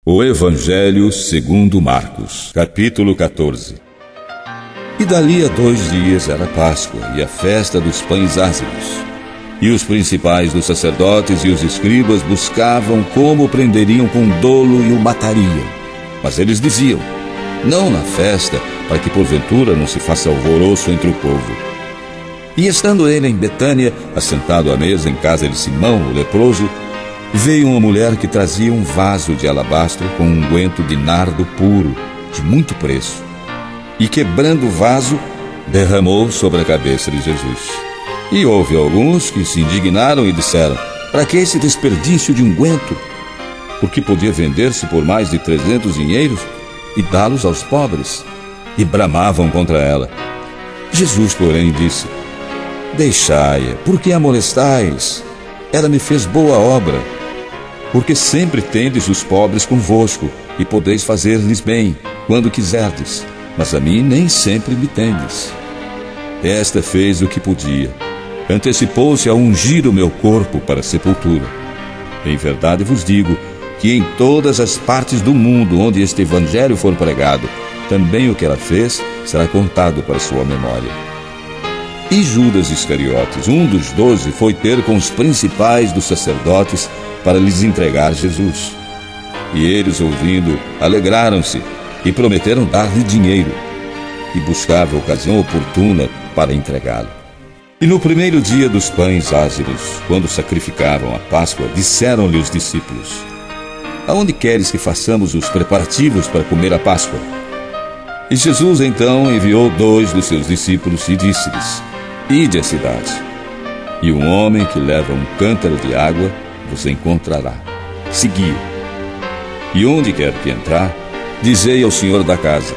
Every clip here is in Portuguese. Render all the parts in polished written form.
O Evangelho segundo Marcos, capítulo 14. E dali a 2 dias era Páscoa e a festa dos pães ázimos. E os principais dos sacerdotes e os escribas buscavam como o prenderiam com dolo e o matariam. Mas eles diziam: não na festa, para que porventura não se faça alvoroço entre o povo. E estando ele em Betânia, assentado à mesa em casa de Simão, o leproso, veio uma mulher que trazia um vaso de alabastro com um unguento de nardo puro, de muito preço. E quebrando o vaso, derramou sobre a cabeça de Jesus. E houve alguns que se indignaram e disseram: para que esse desperdício de unguento? Porque podia vender-se por mais de 300 dinheiros e dá-los aos pobres. E bramavam contra ela. Jesus, porém, disse: deixai-a, por que a molestais? Ela me fez boa obra. Porque sempre tendes os pobres convosco, e podeis fazer-lhes bem, quando quiserdes, mas a mim nem sempre me tendes. Esta fez o que podia, antecipou-se a ungir o meu corpo para a sepultura. Em verdade vos digo, que em todas as partes do mundo onde este evangelho for pregado, também o que ela fez será contado para sua memória. E Judas Iscariotes, um dos 12, foi ter com os principais dos sacerdotes para lhes entregar Jesus. E eles, ouvindo, alegraram-se e prometeram dar-lhe dinheiro. E buscava a ocasião oportuna para entregá-lo. E no primeiro dia dos pães ázimos, quando sacrificavam a Páscoa, disseram-lhe os discípulos: aonde queres que façamos os preparativos para comer a Páscoa? E Jesus então enviou 2 dos seus discípulos e disse-lhes: ide à cidade, e um homem que leva um cântaro de água vos encontrará. Segui-o. E onde quer que entrar, dizei ao senhor da casa: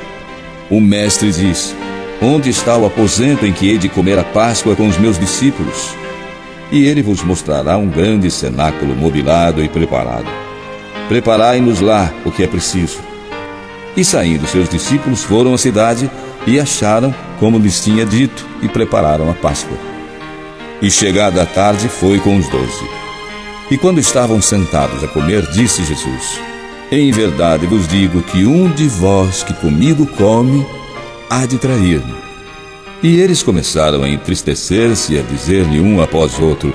o mestre diz: onde está o aposento em que hei de comer a Páscoa com os meus discípulos? E ele vos mostrará um grande cenáculo mobilado e preparado. Preparai-nos lá o que é preciso. E saindo seus discípulos foram à cidade e acharam como lhes tinha dito, e prepararam a Páscoa. E chegada a tarde foi com os 12. E quando estavam sentados a comer, disse Jesus: em verdade vos digo que um de vós que comigo come, há de trair-me. E eles começaram a entristecer-se e a dizer-lhe um após outro: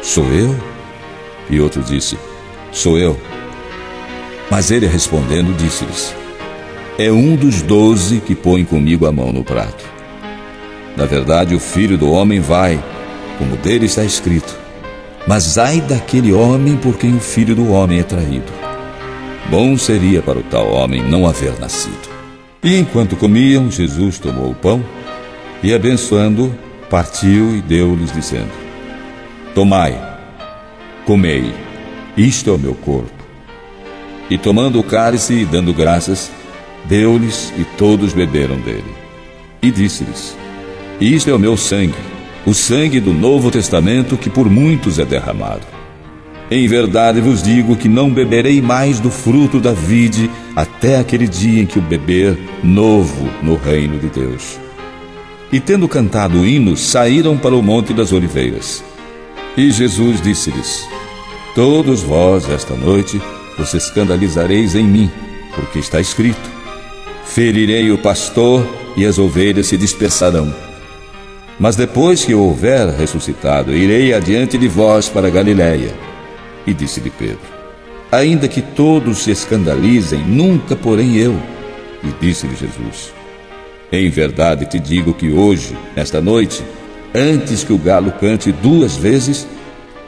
sou eu? E outro disse: sou eu. Mas ele respondendo disse-lhes: é um dos 12 que põe comigo a mão no prato. Na verdade, o Filho do Homem vai, como dele está escrito. Mas ai daquele homem por quem o Filho do Homem é traído. Bom seria para o tal homem não haver nascido. E enquanto comiam, Jesus tomou o pão e, abençoando, partiu e deu-lhes, dizendo: tomai, comei, isto é o meu corpo. E tomando o cálice e dando graças, deu-lhes, e todos beberam dele. E disse-lhes: isto é o meu sangue, o sangue do Novo Testamento, que por muitos é derramado. Em verdade vos digo que não beberei mais do fruto da vide até aquele dia em que o beber novo no reino de Deus. E tendo cantado hinos, saíram para o Monte das Oliveiras. E Jesus disse-lhes: todos vós esta noite vos escandalizareis em mim, porque está escrito: ferirei o pastor e as ovelhas se dispersarão. Mas depois que eu houver ressuscitado, irei adiante de vós para Galiléia. E disse-lhe Pedro: ainda que todos se escandalizem, nunca porém eu. E disse-lhe Jesus: em verdade te digo que hoje, nesta noite, antes que o galo cante 2 vezes,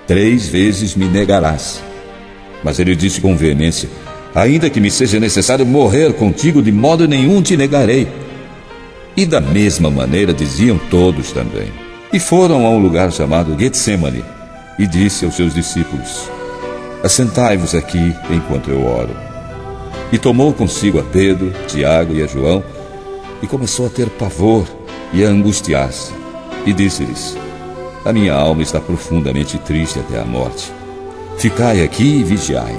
3 vezes me negarás. Mas ele disse com veemência: ainda que me seja necessário morrer contigo, de modo nenhum te negarei. E da mesma maneira diziam todos também. E foram a um lugar chamado Getsêmani, e disse aos seus discípulos: assentai-vos aqui enquanto eu oro. E tomou consigo a Pedro, Tiago e a João, e começou a ter pavor e a angustiar-se. E disse-lhes: a minha alma está profundamente triste até a morte. Ficai aqui e vigiai.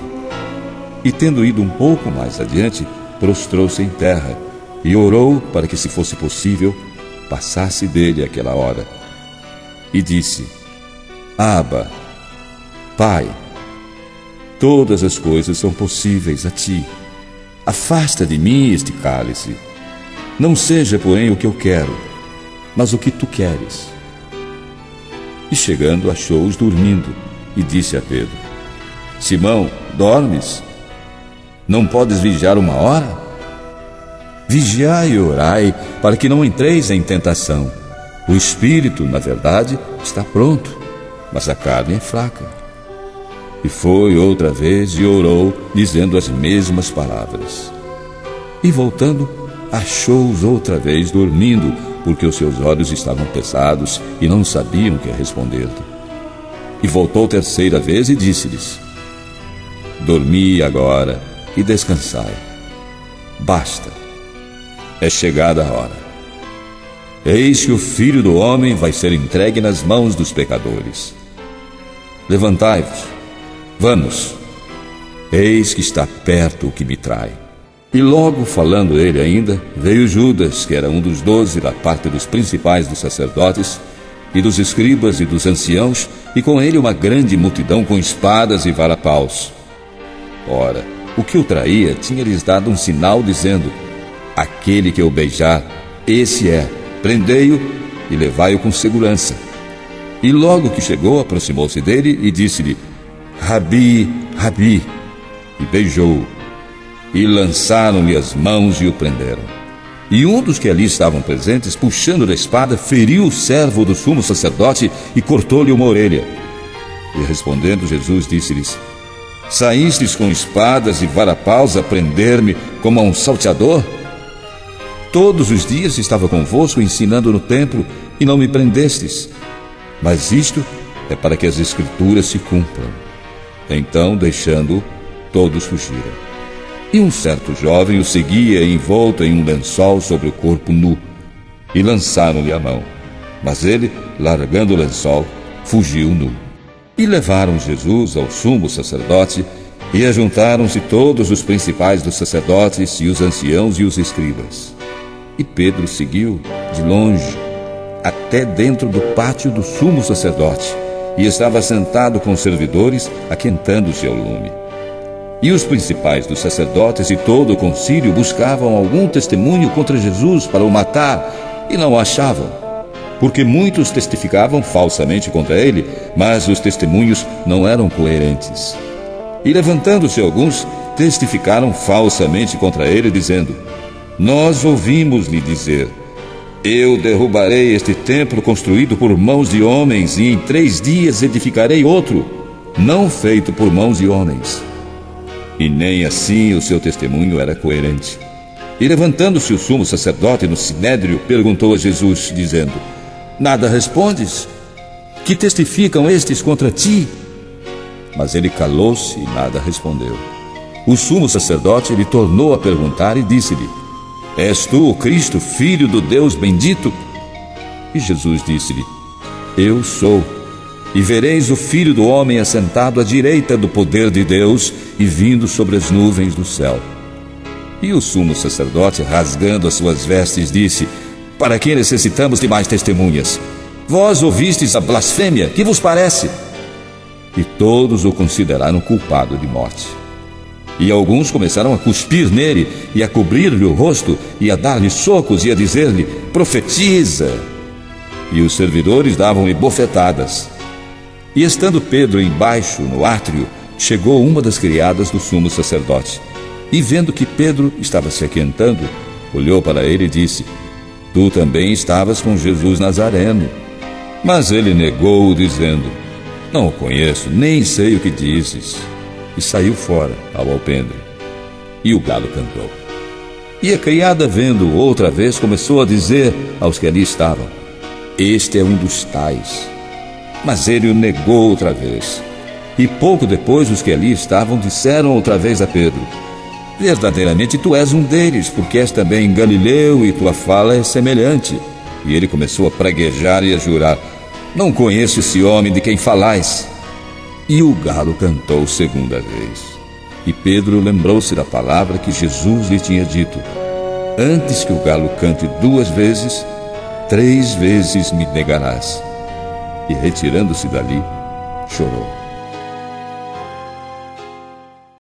E tendo ido um pouco mais adiante, prostrou-se em terra e orou para que, se fosse possível, passasse dele aquela hora. E disse: Abba, Pai, Todas as coisas são possíveis a ti. Afasta de mim este cálice. Não seja, porém, o que eu quero, mas o que tu queres. E chegando, achou-os dormindo, e disse a Pedro: Simão, dormes? Não podes vigiar 1 hora? Vigiai e orai, para que não entreis em tentação. O espírito, na verdade, está pronto, mas a carne é fraca. E foi outra vez e orou, dizendo as mesmas palavras. E voltando, achou-os outra vez dormindo, porque os seus olhos estavam pesados e não sabiam o que responder. E voltou 3ª vez e disse-lhes: Dormi agora e descansai. Basta, é chegada a hora. Eis que o Filho do Homem vai ser entregue nas mãos dos pecadores. Levantai-vos, vamos, eis que está perto o que me trai. E logo falando ele ainda, veio Judas, que era um dos 12 da parte dos principais dos sacerdotes, e dos escribas e dos anciãos, e com ele uma grande multidão com espadas e varapaus. Ora, o que o traía tinha-lhes dado um sinal, dizendo: Aquele que eu beijar, esse é, prendei-o e levai-o com segurança. E logo que chegou, aproximou-se dele e disse-lhe: Rabi, Rabi, e beijou-o. E lançaram-lhe as mãos e o prenderam. E um dos que ali estavam presentes, puxando da espada, feriu o servo do sumo sacerdote e cortou-lhe uma orelha. E respondendo Jesus, disse-lhes: Saístes com espadas e varapaus a prender-me como a um salteador? Todos os dias estava convosco ensinando no templo e não me prendestes. Mas isto é para que as escrituras se cumpram. Então, deixando-o, todos fugiram. E um certo jovem o seguia envolto em um lençol sobre o corpo nu, e lançaram-lhe a mão. Mas ele, largando o lençol, fugiu nu. E levaram Jesus ao sumo sacerdote, e ajuntaram-se todos os principais dos sacerdotes, e os anciãos e os escribas. E Pedro seguiu de longe, até dentro do pátio do sumo sacerdote, e estava sentado com os servidores, aquentando-se ao lume. E os principais dos sacerdotes e todo o concílio buscavam algum testemunho contra Jesus para o matar, e não o achavam, porque muitos testificavam falsamente contra ele, mas os testemunhos não eram coerentes. E levantando-se alguns, testificaram falsamente contra ele, dizendo: Nós ouvimos-lhe dizer: Eu derrubarei este templo construído por mãos de homens, e em 3 dias edificarei outro, não feito por mãos de homens. E nem assim o seu testemunho era coerente. E levantando-se o sumo sacerdote no sinédrio, perguntou a Jesus, dizendo: Nada respondes? Que testificam estes contra ti? Mas ele calou-se e nada respondeu. O sumo sacerdote lhe tornou a perguntar e disse-lhe: És tu o Cristo, filho do Deus bendito? E Jesus disse-lhe: Eu sou. E vereis o Filho do Homem assentado à direita do poder de Deus e vindo sobre as nuvens do céu. E o sumo sacerdote, rasgando as suas vestes, disse: Para que necessitamos de mais testemunhas? Vós ouvistes a blasfêmia, que vos parece? E todos o consideraram culpado de morte. E alguns começaram a cuspir nele, e a cobrir-lhe o rosto, e a dar-lhe socos, e a dizer-lhe: Profetiza! E os servidores davam-lhe bofetadas. E estando Pedro embaixo, no átrio, chegou uma das criadas do sumo sacerdote. E vendo que Pedro estava se aquentando, olhou para ele e disse: Tu também estavas com Jesus Nazareno. Mas ele negou, dizendo: Não o conheço, nem sei o que dizes. E saiu fora ao alpendre. E o galo cantou. E a criada, vendo-o outra vez, começou a dizer aos que ali estavam: Este é um dos tais. Mas ele o negou outra vez. E pouco depois os que ali estavam disseram outra vez a Pedro: Verdadeiramente tu és um deles, porque és também Galileu e tua fala é semelhante. E ele começou a praguejar e a jurar: Não conheço esse homem de quem falais. E o galo cantou 2ª vez. E Pedro lembrou-se da palavra que Jesus lhe tinha dito: Antes que o galo cante 2 vezes, 3 vezes me negarás. E retirando-se dali, chorou.